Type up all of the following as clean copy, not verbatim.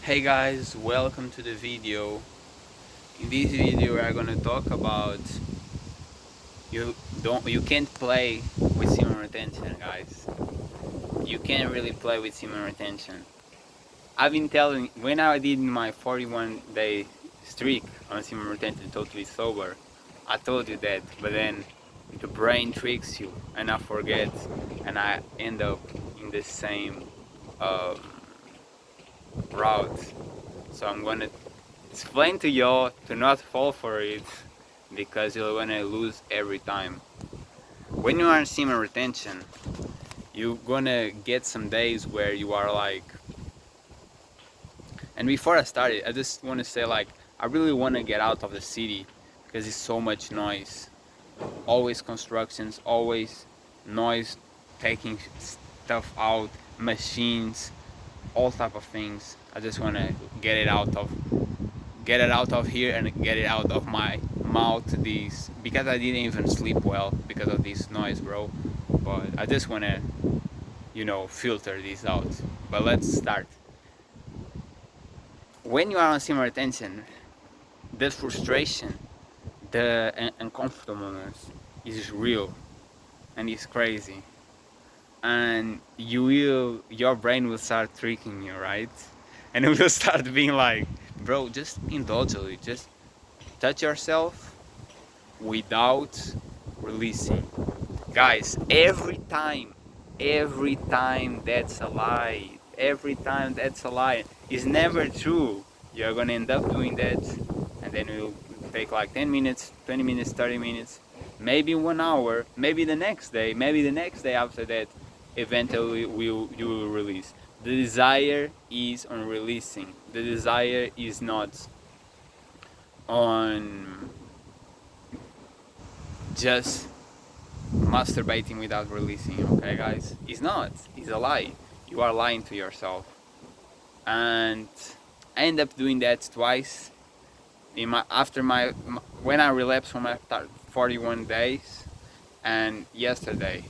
Hey guys, welcome to the video. In this video we are gonna talk about you can't play with semen retention, guys. You can't really play with semen retention. I've been telling when I did my 41-day streak on semen retention totally sober, I told you that, but then the brain tricks you and I forget and I end up in the same um, route. So I'm gonna explain to y'all to not fall for it because you're gonna lose every time. When you are in semen retention, you're gonna get some days where you are like, and before I started, I just want to say like, I really want to get out of the city because it's so much noise. Always constructions, always noise, taking stuff out, machines, all type of things. I just want to get it out of here and get it out of my mouth, these, because I didn't even sleep well because of this noise, bro. But I just want to filter this out. But let's start. When you are on similar tension, the frustration, the uncomfortableness is real and it's crazy, and your brain will start tricking you, right? And it will start being like, bro, just indulge it, just touch yourself without releasing. Guys, every time that's a lie. Every time that's a lie. It's never true. You're gonna end up doing that, and then it'll take like 10 minutes, 20 minutes, 30 minutes, maybe 1 hour, maybe the next day after that, eventually you will release. The desire is on releasing. The desire is not on just masturbating without releasing, okay guys? It's not. It's a lie. You are lying to yourself. And I end up doing that twice in my when I relapsed from my 41 days and yesterday.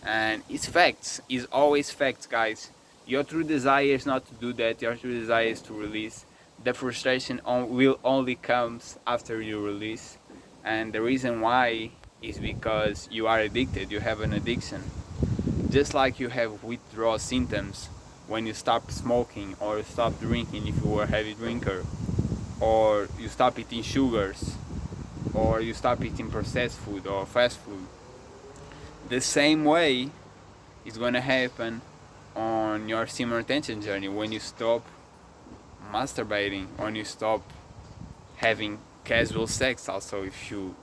And it's facts. It's always facts, guys. Your true desire is not to do that. Your true desire is to release. The frustration will only comes after you release. And the reason why is because you are addicted. You have an addiction. Just like you have withdrawal symptoms when you stop smoking or you stop drinking if you were a heavy drinker, or you stop eating sugars, or you stop eating processed food or fast food. The same way is going to happen on your semen retention journey when you stop masturbating, when you stop having casual sex. Also, if you,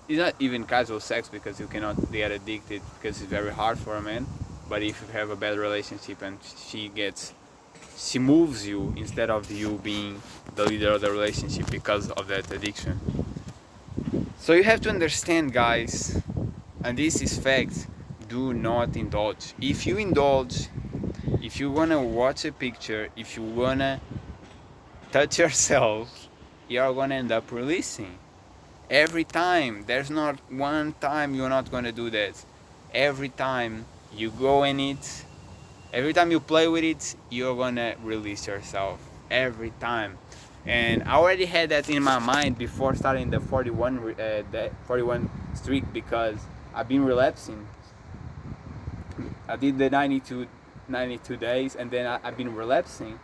it's not even casual sex because you cannot get addicted because it's very hard for a man, but if you have a bad relationship and she moves you instead of you being the leader of the relationship because of that addiction. So you have to understand, guys, and this is fact, do not indulge. If you indulge, if you wanna watch a picture, if you wanna touch yourself, you're gonna end up releasing. Every time. There's not one time you're not gonna do that. Every time you go in it, every time you play with it, you're gonna release yourself. Every time. And I already had that in my mind before starting the 41 streak because I've been relapsing. I did the 92 days and then I've been relapsing.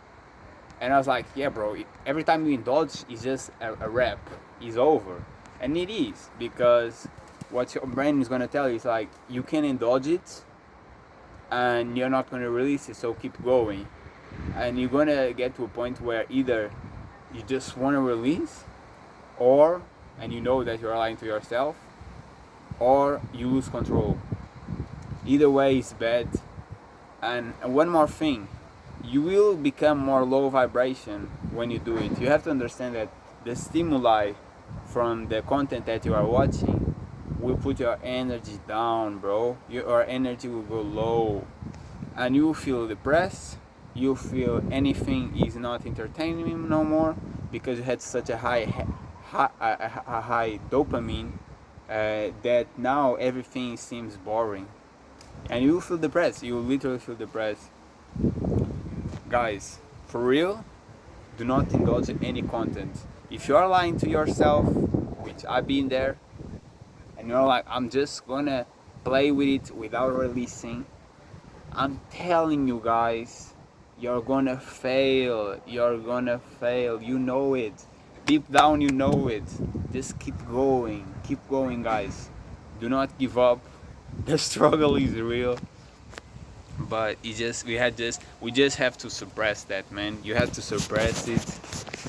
And I was like, yeah, bro, every time you indulge, it's just a wrap. It's over. And it is, because what your brain is going to tell you is like, you can indulge it and you're not going to release it, so keep going. And you're going to get to a point where either you just want to release, or, and you know that you're lying to yourself, or you lose control. Either way is bad. And one more thing, you will become more low vibration when you do it. You have to understand that the stimuli from the content that you are watching will put your energy down, bro. Your energy will go low and you feel depressed. You feel anything is not entertaining you no more because you had such a high dopamine that now everything seems boring, and you feel depressed. You literally feel depressed. guys, for real, do not indulge in any content. If you are lying to yourself, which I've been there, and you're like, I'm just gonna play with it without releasing, I'm telling you guys, you're gonna fail. You're gonna fail. You know it. Deep down, you know it. Just keep going. Keep going, guys. Do not give up. The struggle is real, but we just have to suppress that, man. You have to suppress it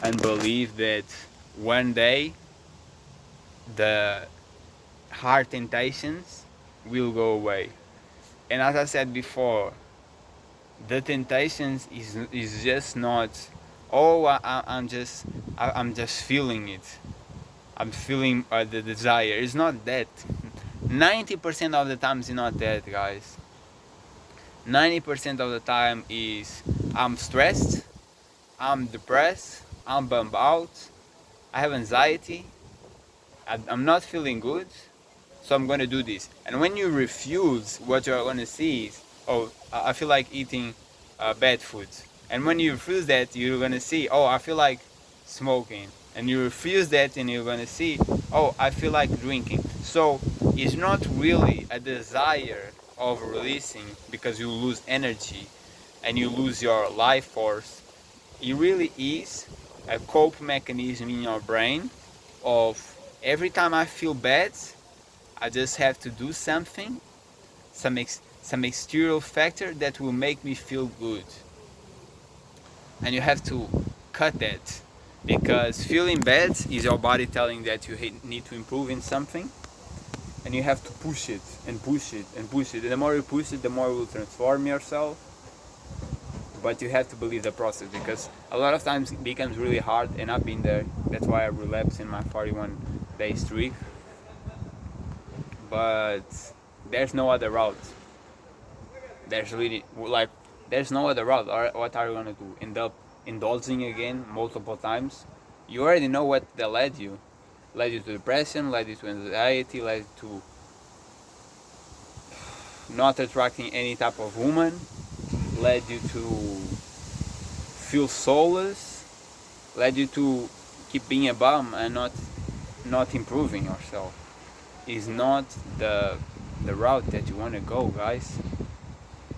and believe that one day the hard temptations will go away. And as I said before, the temptations is just not, oh, I'm just feeling it. I'm feeling the desire. It's not that. 90% of the time it's not that, guys. 90% of the time is I'm stressed, I'm depressed, I'm bummed out, I have anxiety, I'm not feeling good, so I'm gonna do this. And when you refuse, what you're gonna see is, oh, I feel like eating bad food. And when you refuse that, you're gonna see, oh, I feel like smoking. And you refuse that, and you're gonna see, oh, I feel like drinking. So it's not really a desire of releasing because you lose energy and you lose your life force. It really is a cope mechanism in your brain of every time I feel bad, I just have to do something, some exterior factor that will make me feel good. And you have to cut that, because feeling bad is your body telling that you need to improve in something, and you have to push it and push it and push it. And the more you push it, the more you will transform yourself. But you have to believe the process, because a lot of times it becomes really hard, and I've been there. That's why I relapsed in my 41-day streak. But there's no other route. There's no other route. Or what are you gonna do? End up indulging again multiple times? You already know what that led you. Led you to depression, led you to anxiety, led you to not attracting any type of woman, led you to feel soulless, led you to keep being a bum and not improving yourself. Is not the route that you want to go, guys.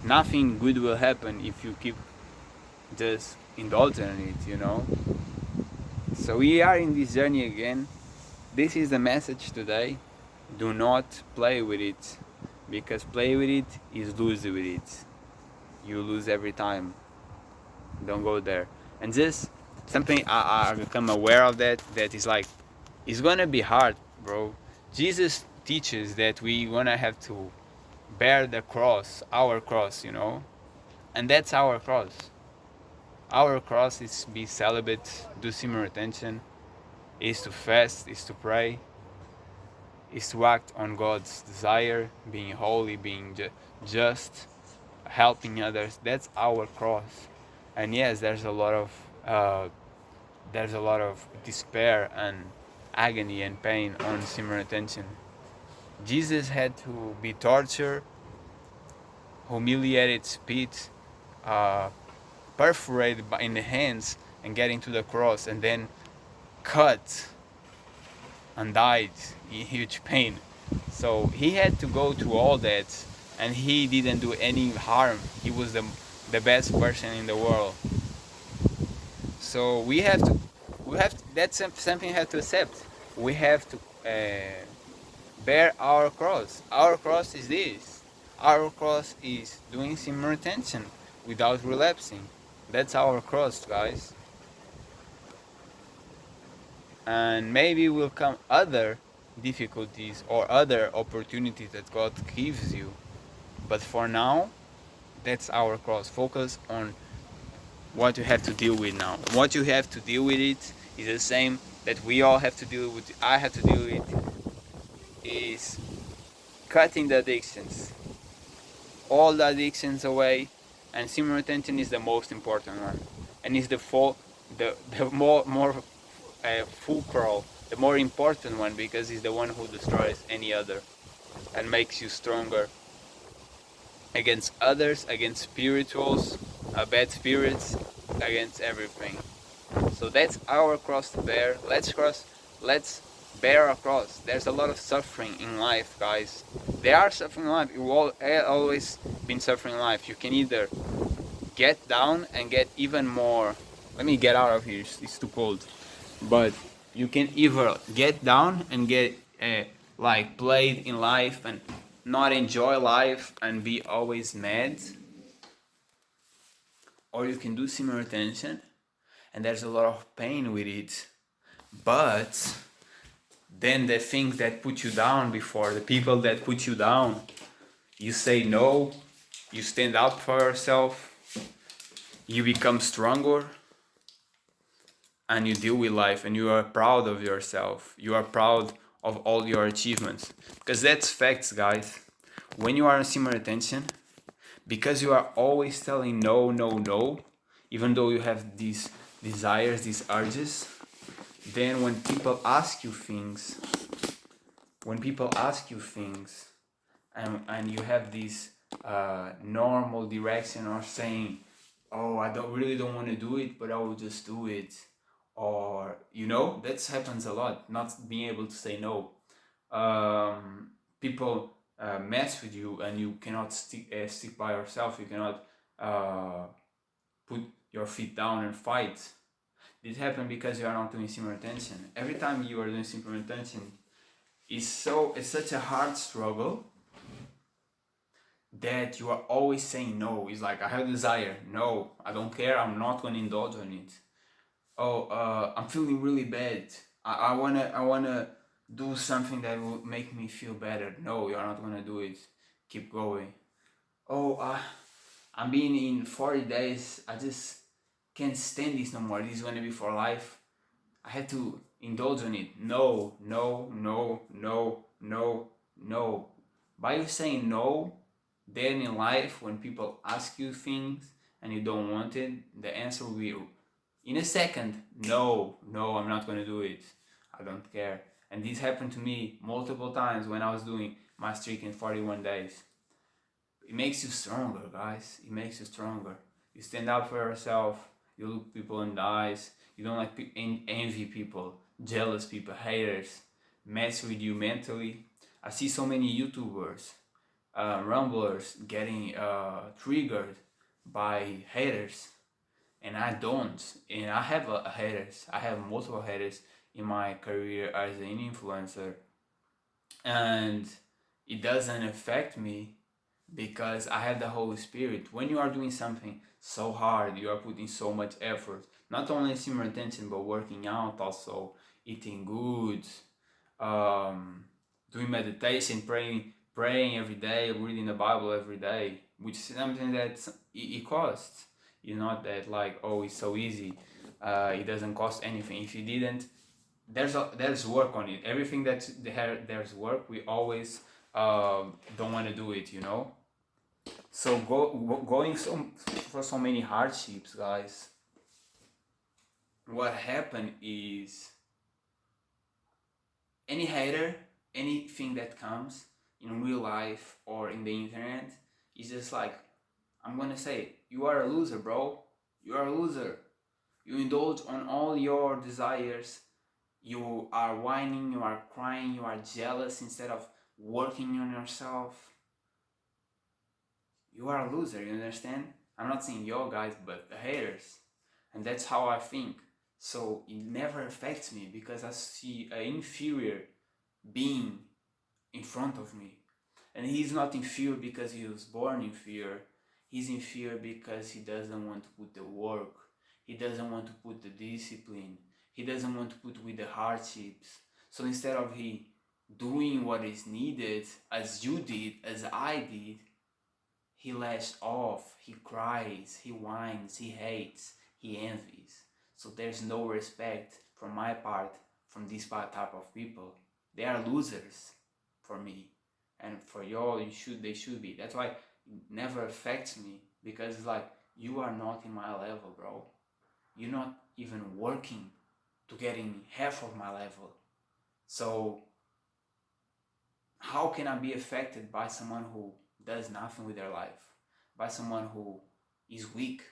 Nothing good will happen if you keep just indulging in it, you know. So we are in this journey again. This is the message today. Do not play with it, because play with it is lose with it. You lose every time. Don't go there. And just something I become aware of that is like, it's gonna be hard, bro. Jesus teaches that we gonna have to bear the cross, our cross, you know, and that's our cross. Our cross is to be celibate, do simmer retention, is to fast, is to pray, is to act on God's desire, being holy, being just, helping others. That's our cross. And yes, there's a lot of despair and agony and pain on simmer retention. Jesus had to be tortured, humiliated, spit, perforated in the hands, and get into the cross, and then cut and died in huge pain. So he had to go through all that, and he didn't do any harm. He was the best person in the world. So that's something we have to accept. We have to bear our cross. Our cross is this. Our cross is doing simmer retention without relapsing. That's our cross, guys. And maybe will come other difficulties or other opportunities that God gives you. But for now, that's our cross. Focus on what you have to deal with now. What you have to deal with it is the same that we all have to deal with. I have to deal with is cutting the addictions. All the addictions away, and simmer retention is the most important one, and is the more fulcral, the more important one, because it's the one who destroys any other and makes you stronger against others, against spirituals, bad spirits, against everything. So that's our cross to bear. Let's bear a cross. There's a lot of suffering in life, guys. There are suffering in life. You've always been suffering in life. You can either get down and get even more. Let me get out of here. It's too cold. But you can either get down and get like played in life and not enjoy life and be always mad, or you can do similar attention, and there's a lot of pain with it. But then the things that put you down before, the people that put you down, you say no, you stand up for yourself, you become stronger, and you deal with life, and you are proud of yourself. You are proud of all your achievements. Because that's facts, guys. When you are in similar attention, because you are always telling no, no, no, even though you have these desires, these urges, then when people ask you things, and you have this normal direction or saying, oh, I don't want to do it, but I will just do it, or that happens a lot, not being able to say no. People mess with you, and you cannot stick by yourself. You cannot put your feet down and fight. This happens because you are not doing similar attention. Every time you are doing similar attention, it's such a hard struggle that you are always saying no. It's like, I have desire. No, I don't care. I'm not going to indulge on it. Oh, I'm feeling really bad. I wanna do something that will make me feel better. No, you're not gonna do it. Keep going. Oh, I'm being in 40 days. I just can't stand this no more. This is gonna be for life. I had to indulge on it. No, no, no, no, no, no. By you saying no, then in life, when people ask you things and you don't want it, the answer will be in a second, no, I'm not going to do it. I don't care. And this happened to me multiple times when I was doing my streak in 41 days. It makes you stronger, guys. It makes you stronger. You stand up for yourself. You look people in the eyes. You don't like envy people, jealous people, haters, mess with you mentally. I see so many YouTubers, rumblers getting triggered by haters, and I don't. And I have haters. I have multiple haters in my career as an influencer, and it doesn't affect me because I have the Holy Spirit. When you are doing something so hard, you are putting so much effort, not only similar attention, but working out, also eating good, doing meditation, praying every day, reading the Bible every day, which is something that it costs. It's not that like, oh, it's so easy. It doesn't cost anything. If you didn't, there's work on it. Everything that there's work, we always don't want to do it. So going for so many hardships, guys. What happened is, any hater, anything that comes in real life or in the internet, is just like, I'm gonna say, you are a loser, bro. You are a loser. You indulge on all your desires. You are whining, you are crying, you are jealous instead of working on yourself. You are a loser, you understand? I'm not saying yo guys, but the haters. And that's how I think. So it never affects me because I see an inferior being in front of me. And he's not inferior because he was born inferior. He's inferior because he doesn't want to put the work. He doesn't want to put the discipline. He doesn't want to put with the hardships. So instead of he doing what is needed, as you did, as I did, he lashes off, he cries, he whines, he hates, he envies. So there's no respect from my part from this type of people. They are losers for me, and for y'all, they should be. That's why it never affects me, because it's like, you are not in my level, bro. You're not even working to get in half of my level. So how can I be affected by someone who does nothing with their life, by someone who is weak,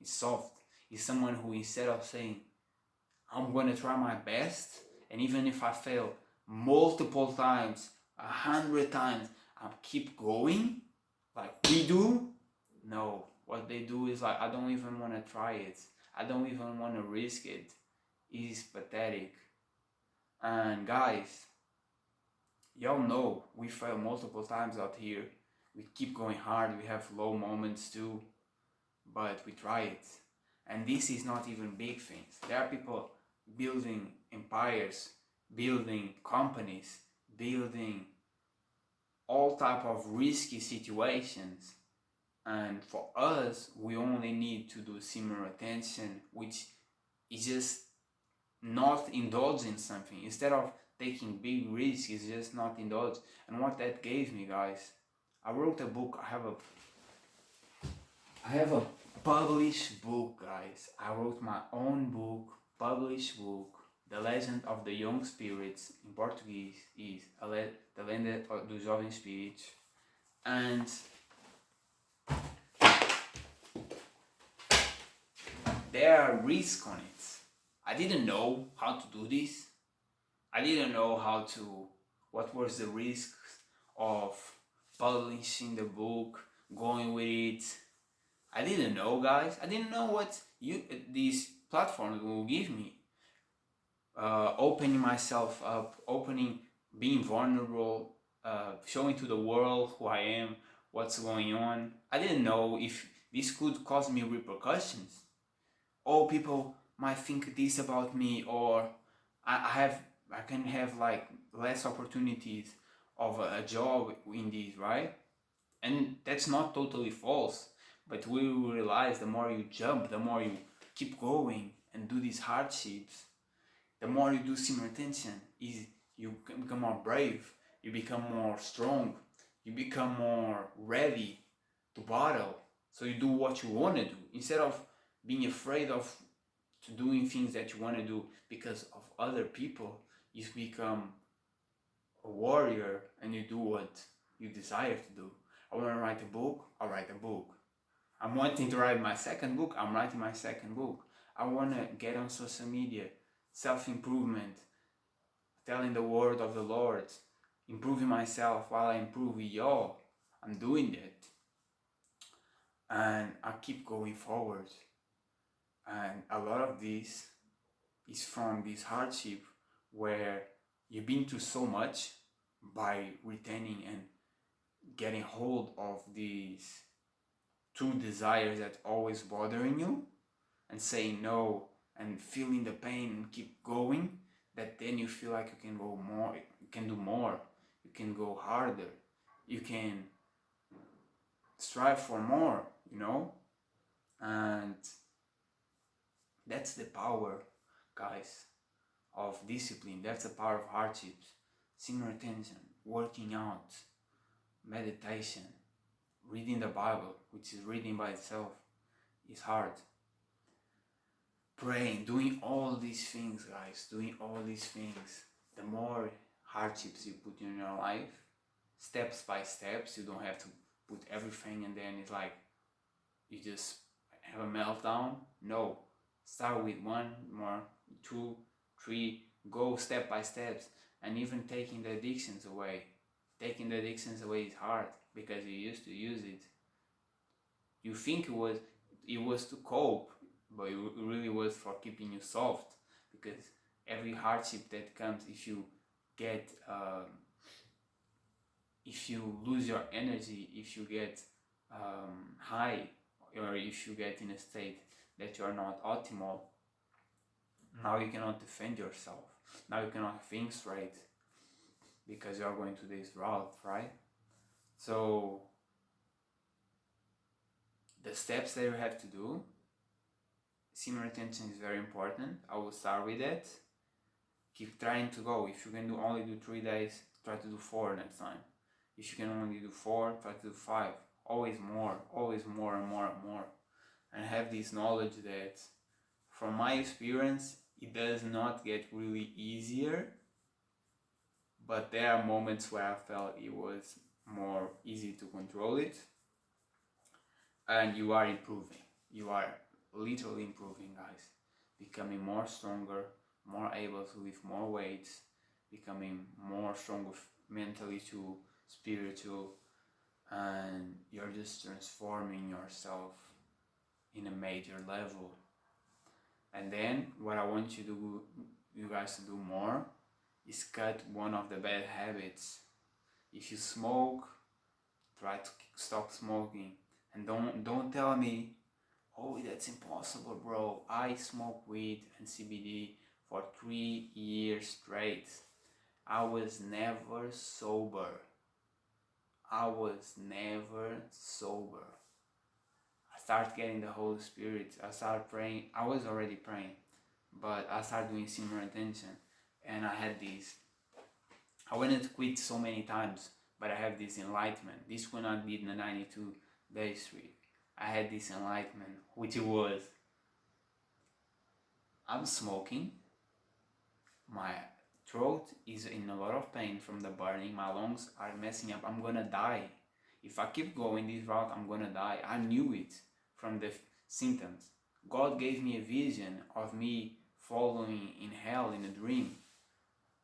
It's soft. It's someone who, instead of saying, I'm gonna try my best, and even if I fail multiple times, 100 times, I'll keep going, like we do. No, what they do is like, I don't even want to try it. I don't even want to risk it. It is pathetic. And guys, y'all know we fail multiple times out here. We keep going hard. We have low moments too, but we try it. And this is not even big things. There are people building empires, building companies, building all type of risky situations. And for us, we only need to do similar attention, which is just not indulging something. Instead of taking big risks, it's just not indulge. And what that gave me, guys, I wrote a book. I have a published book, guys. I wrote my own book, published book. The Legend of the Young Spirits, in Portuguese, is The Lenda dos Jovens Spiritos. And there are risks on it. I didn't know how to do this. I didn't know what was the risks of publishing the book, going with it. I didn't know, guys. I didn't know what these platforms will give me. Opening myself up, being vulnerable, showing to the world who I am, what's going on. I didn't know if this could cause me repercussions. Oh, people might think this about me, or I can have like less opportunities of a job in this, right? And that's not totally false, but we will realize the more you jump, the more you keep going and do these hardships, the more you do simultaneous, is you become more brave, you become more strong, you become more ready to battle. So you do what you want to do instead of being afraid of doing things that you want to do because of other people. You become a warrior and you do what you desire to do. I want to write a book, I'll write a book. I'm wanting to write my second book, I'm writing my second book. I want to get on social media, self-improvement, telling the word of the Lord, improving myself while I improve y'all. I'm doing that. And I keep going forward. And a lot of this is from this hardship where you've been through so much by retaining and getting hold of these true desires that always bothering you and saying no and feeling the pain and keep going, that then you feel like you can go more, you can do more, you can go harder, you can strive for more, and that's the power, guys, of discipline. That's the power of hardships. Senior attention, working out, meditation, reading the Bible, which is reading by itself, is hard. Praying, doing all these things, guys, doing all these things. The more hardships you put in your life, steps by steps, you don't have to put everything and then it's like you just have a meltdown. No, start with 1 more, 2, 3, go step by steps. And even taking the addictions away. Taking the addictions away is hard because you used to use it. You think it was to cope, but it really was for keeping you soft, because every hardship that comes, if you get if you lose your energy, if you get high, or if you get in a state that you are not optimal, now you cannot defend yourself, now you cannot think straight because you are going to this route, right? So the steps that you have to do, senior attention is very important. I will start with that. Keep trying to go. If you can only do 3 days, try to do 4 next time. If you can only do 4, try to do 5. Always more and more and more. And have this knowledge that, from my experience, it does not get really easier, but there are moments where I felt it was more easy to control it, and you are improving. You are literally improving, guys. Becoming more stronger, more able to lift more weights, becoming more stronger mentally too, spiritual, and you're just transforming yourself in a major level. And then what I want you guys to do more is cut one of the bad habits. If you smoke, try to stop smoking, and don't tell me, oh, that's impossible, bro. I smoke weed and CBD for 3 years straight. I was never sober. I was never sober. I started getting the Holy Spirit. I started praying. I was already praying, but I started doing similar intention, and I had this. I wanted to quit so many times, but I have this enlightenment. This one I did in the 92 days streak. I had this enlightenment, which it was, I'm smoking, my throat is in a lot of pain from the burning, my lungs are messing up, I'm gonna die. If I keep going this route, I'm gonna die. I knew it from the symptoms. God gave me a vision of me following in hell in a dream.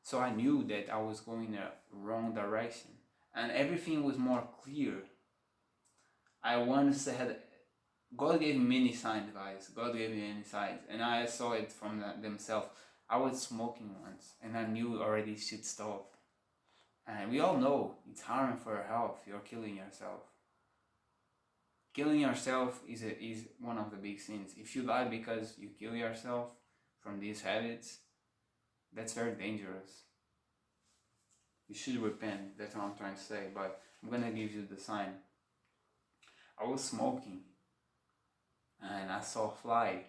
So I knew that I was going in the wrong direction. And everything was more clear. I once had, God gave me many signs, guys. God gave me many signs. And I saw it from themselves. I was smoking once and I knew already should stop. And we all know it's harming for your health. You're killing yourself. Killing yourself is one of the big sins. If you die because you kill yourself from these habits, that's very dangerous. You should repent, that's what I'm trying to say, but I'm gonna give you the sign. I was smoking and I saw a fly,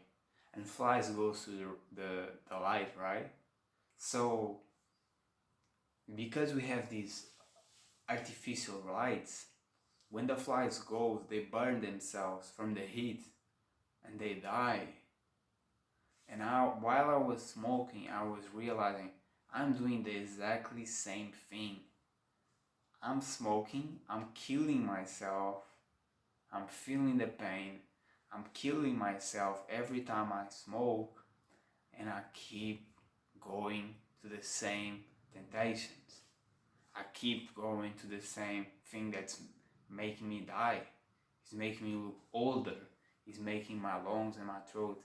and flies goes to the light, right? So because we have these artificial lights, when the flies go, they burn themselves from the heat and they die. And while I was smoking, I was realizing I'm doing the exactly same thing. I'm smoking, I'm killing myself, I'm feeling the pain, I'm killing myself every time I smoke, and I keep going to the same temptations. I keep going to the same thing that's making me die. It's making me look older. It's making my lungs and my throat.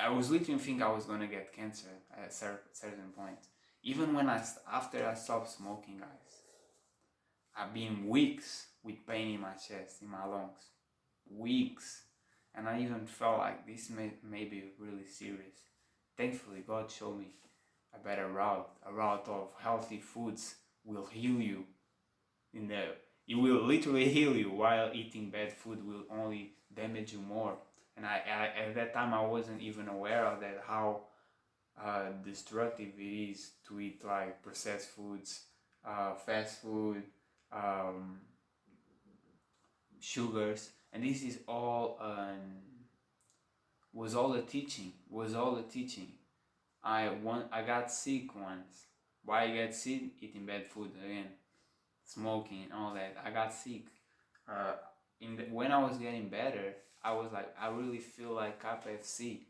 I was literally thinking I was gonna get cancer at a certain point. Even when after I stopped smoking, guys, I've been weeks with pain in my chest, in my lungs, weeks, and I even felt like this may be really serious. Thankfully, God showed me a better route, a route of healthy foods will heal you. It will literally heal you, while eating bad food will only damage you more. And I at that time I wasn't even aware of that, how destructive it is to eat like processed foods, fast food, um, sugars, and this is all was all the teaching. I got sick once. Why I got sick? Eating bad food again, smoking, all that. I got sick. When I was getting better, I was like, I really feel like KFC.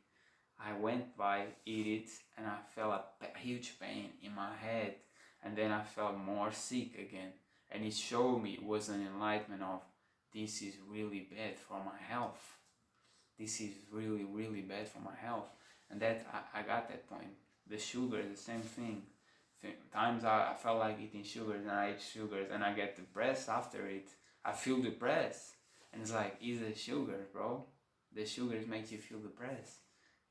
I went by, eat it, and I felt a huge pain in my head, and then I felt more sick again. And it showed me, it was an enlightenment of, this is really bad for my health. This is really, really bad for my health. And that I got that point. The sugar, the same thing. Times I felt like eating sugars, and I ate sugars and I get depressed after it. I feel depressed. And it's like, it's the sugar, bro. The sugars make you feel depressed.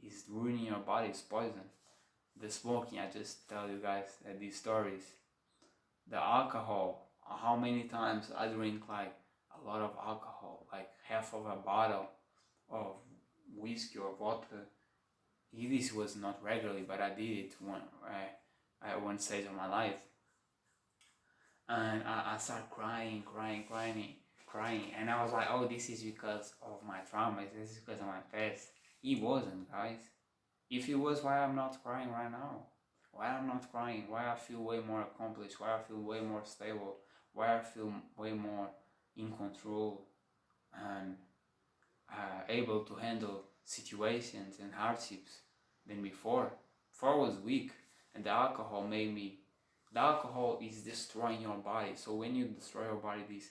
It's ruining your body, it's poison. The smoking, I just tell you guys these stories. The alcohol, how many times I drink like a lot of alcohol, like half of a bottle of whiskey or vodka. This was not regularly, but I did it at one stage of my life. And I started crying, and I was like, oh, this is because of my trauma, this is because of my past. It wasn't, guys. If it was, why I'm not crying right now? Why I'm not crying? Why I feel way more accomplished? Why I feel way more stable? Why I feel way more in control? And able to handle situations and hardships than before. Before I was weak, and the alcohol made me. The alcohol is destroying your body. So when you destroy your body,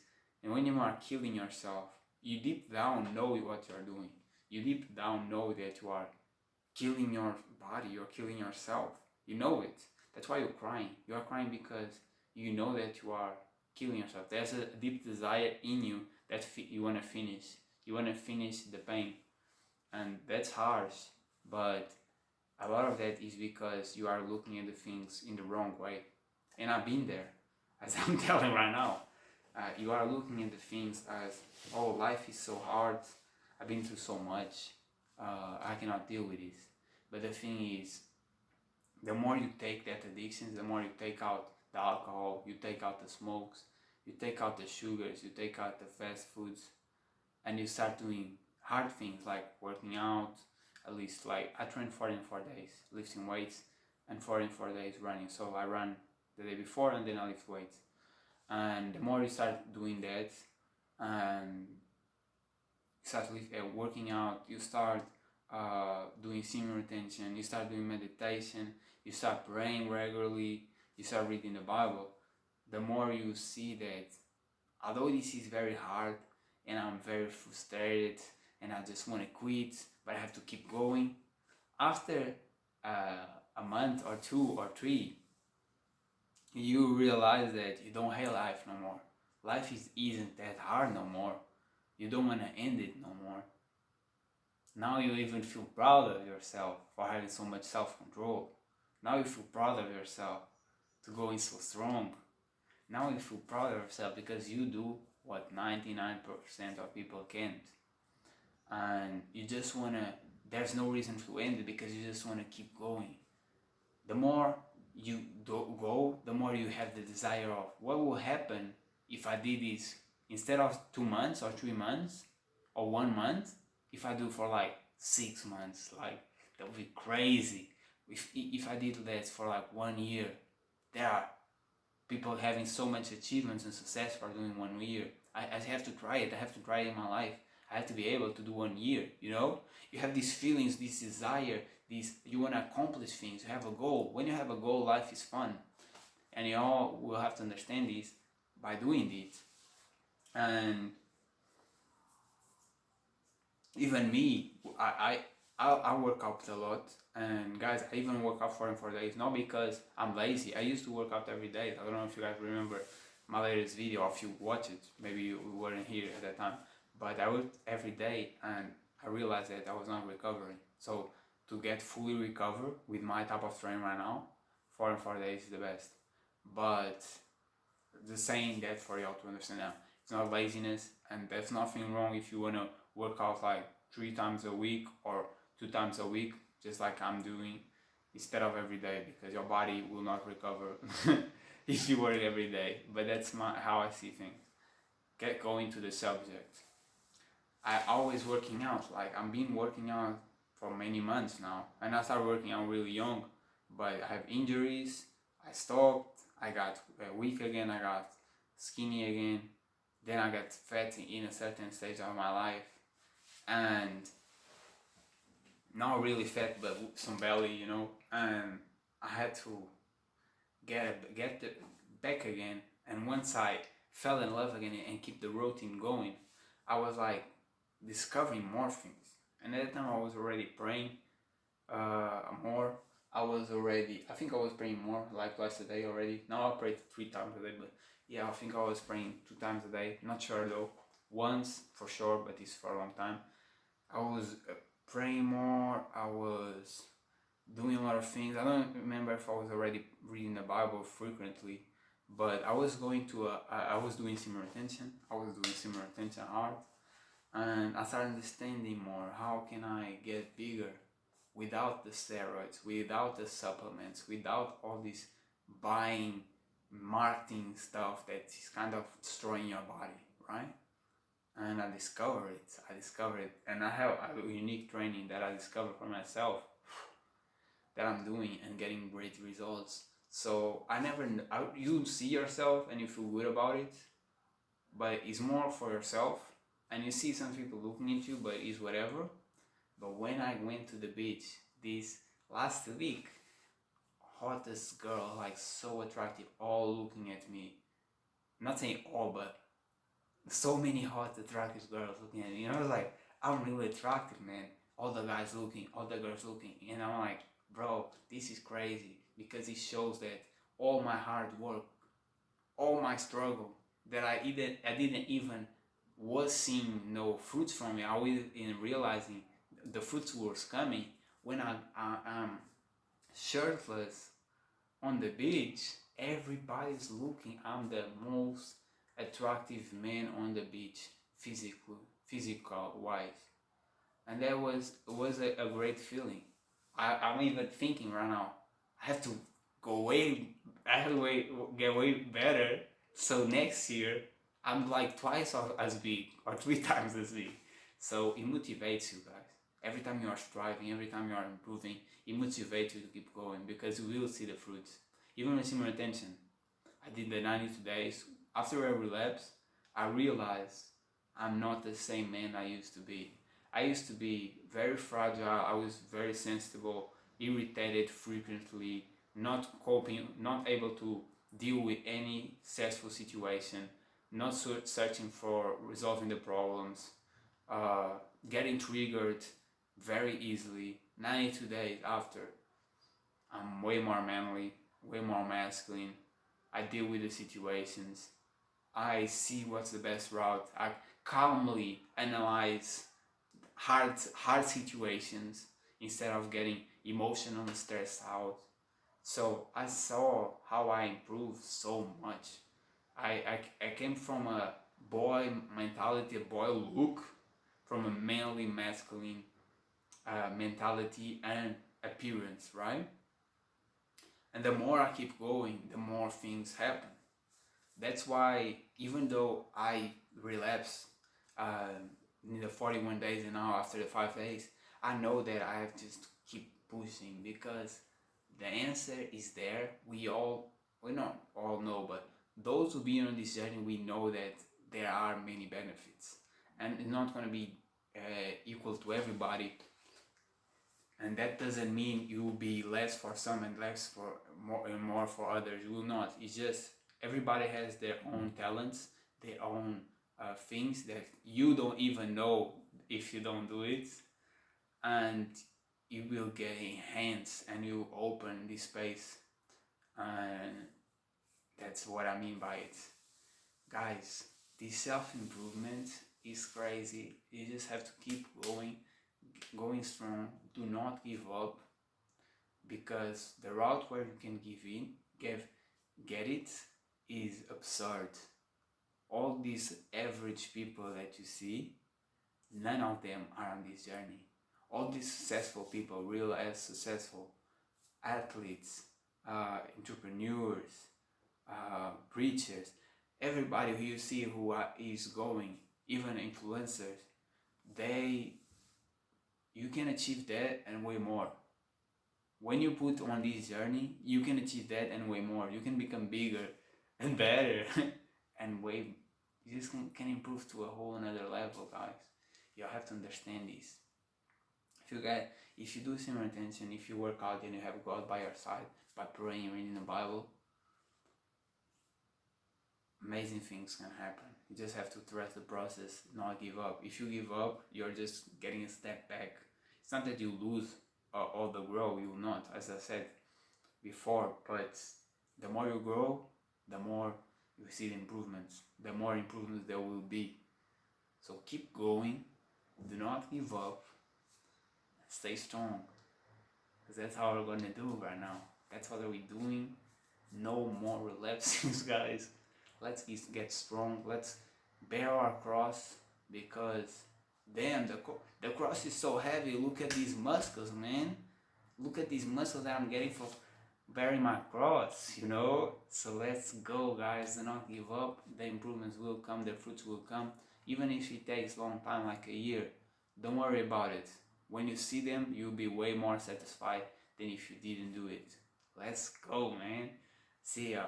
and when you are killing yourself, you deep down know what you are doing. You deep down know that you are killing your body. You're killing yourself. You know it. That's why you're crying. You are crying because you know that you are killing yourself. There's a deep desire in you that you want to finish. You want to finish the pain, and that's harsh. But a lot of that is because you are looking at the things in the wrong way. And I've been there, as I'm telling right now. You are looking at the things as, oh, life is so hard. I've been through so much. I cannot deal with this. But the thing is, the more you take that addictions, the more you take out the alcohol, you take out the smokes, you take out the sugars, you take out the fast foods, and you start doing hard things like working out. At least, like, I train 4 days lifting weights and 4 days running. So I run the day before and then I lift weights. And the more you start doing that and start working out, you start doing semen retention, you start doing meditation, you start praying regularly, you start reading the Bible, the more you see that although this is very hard and I'm very frustrated and I just want to quit, but I have to keep going, after a month or 2 or 3, you realize that you don't hate life no more. Life isn't that hard no more. You don't want to end it no more. Now you even feel proud of yourself for having so much self-control. Now you feel proud of yourself to going so strong. Now you feel proud of yourself because you do what 99% of people can't. And you just want to, there's no reason to end it because you just want to keep going. The more you go, the more you have the desire of what will happen if I did this instead of 2 months or 3 months or 1 month, if I do for like 6 months, like that would be crazy. If I did that for like 1 year, there are people having so much achievements and success for doing 1 year. I have to try it. I have to try it in my life. I have to be able to do 1 year, you know? You have these feelings, this desire, you want to accomplish things, you have a goal. When you have a goal, life is fun. And you all will have to understand this by doing it. And even me, I work out a lot. And guys, I even work out 4 days, not because I'm lazy. I used to work out every day. I don't know if you guys remember my latest video, or if you watch it, maybe you weren't here at that time. But I worked every day and I realized that I was not recovering. So to get fully recovered with my type of training right now, 4 days is the best. But just saying that for y'all to understand now, it's not laziness, and there's nothing wrong if you want to work out like 3 times a week or 2 times a week, just like I'm doing, instead of every day, because your body will not recover if you work every day. But that's how I see things. Get going to the subject. I always working out. Like, I've been working out for many months now, and I started working out really young, but I have injuries. I stopped. I got weak again. I got skinny again. Then I got fat in a certain stage of my life, and not really fat, but some belly, you know. And I had to get back again. And once I fell in love again and keep the routine going, I was like discovering more things. And at that time I was already praying more. I think I was praying more, like twice a day already. Now I pray 3 times a day, but yeah, I think I was praying 2 times a day. Not sure though. Once for sure, but it's for a long time. I was praying more. I was doing a lot of things. I don't remember if I was already reading the Bible frequently, but I was going to I was doing semen retention. I was doing semen retention hard, and I started understanding more. How can I get bigger without the steroids, without the supplements, without all this buying, marketing stuff that is kind of destroying your body, right? And I discovered it, and I have a unique training that I discovered for myself that I'm doing and getting great results. So you see yourself and you feel good about it, but it's more for yourself, and you see some people looking at you, but it's whatever. But when I went to the beach this last week, hottest girl, like so attractive, all looking at me. Not saying all, but so many hot, attractive girls looking at me. And I was like, I'm really attractive, man. All the guys looking, all the girls looking. And I'm like, bro, this is crazy. Because it shows that all my hard work, all my struggle, that I didn't even was seeing no fruits from it. I was in realizing the fruits was coming when I'm shirtless on the beach. Everybody's looking. I'm the most attractive man on the beach, physical wise, and that was a great feeling. I'm even thinking right now. I have to go way. I have to get way better. So next year I'm like twice as big or 3 times as big. So it motivates you guys. Every time you are striving, every time you are improving, it motivates you to keep going because you will see the fruits. Even with similar attention, I did the 92 days. After a relapse, I realized I'm not the same man I used to be. I used to be very fragile, I was very sensitive, irritated frequently, not coping, not able to deal with any stressful situation, not searching for resolving the problems, getting triggered very easily. 92 days after, I'm way more manly, way more masculine. I deal with the situations. I see what's the best route. I calmly analyze hard situations instead of getting emotional and stressed out. So I saw how I improved so much. I came from a boy mentality, a boy look, from a manly masculine mentality and appearance, right? And the more I keep going, the more things happen. That's why even though I relapse in the 41 days and now after the 5 days, I know that I have to just keep pushing because the answer is there. We not all know, but those who be on this journey, we know that there are many benefits, and it's not going to be equal to everybody. And that doesn't mean you will be less for some and less for more and more for others. You will not. It's just everybody has their own talents, their own things that you don't even know if you don't do it, and you will get enhanced and you open this space. And that's what I mean by it, guys. This self-improvement is crazy. You just have to keep going strong. Do not give up, because the route where you can get it is absurd. All these average people that you see, none of them are on this journey. All these successful people, real as successful athletes, entrepreneurs, preachers, everybody who you see who is going, even influencers, you can achieve that and way more. When you put on this journey, you can achieve that and way more. You can become bigger and better and way. You just can improve to a whole another level, guys. You have to understand this. If you do similar intention, if you work out and you have God by your side by praying and reading the Bible, amazing things can happen. You just have to trust the process, not give up. If you give up, you're just getting a step back. It's not that you lose all the grow, you will not, as I said before, but the more you grow, the more you see the improvements, the more improvements there will be. So keep going, do not give up, stay strong, because that's how we're gonna do right now. That's what we're doing. No more relapses, guys. Let's get strong. Let's bear our cross, because damn, the cross is so heavy. Look at these muscles, man. Look at these muscles that I'm getting for bearing my cross, you know? So let's go, guys. Do not give up. The improvements will come. The fruits will come. Even if it takes a long time, like a year, don't worry about it. When you see them, you'll be way more satisfied than if you didn't do it. Let's go, man. See ya.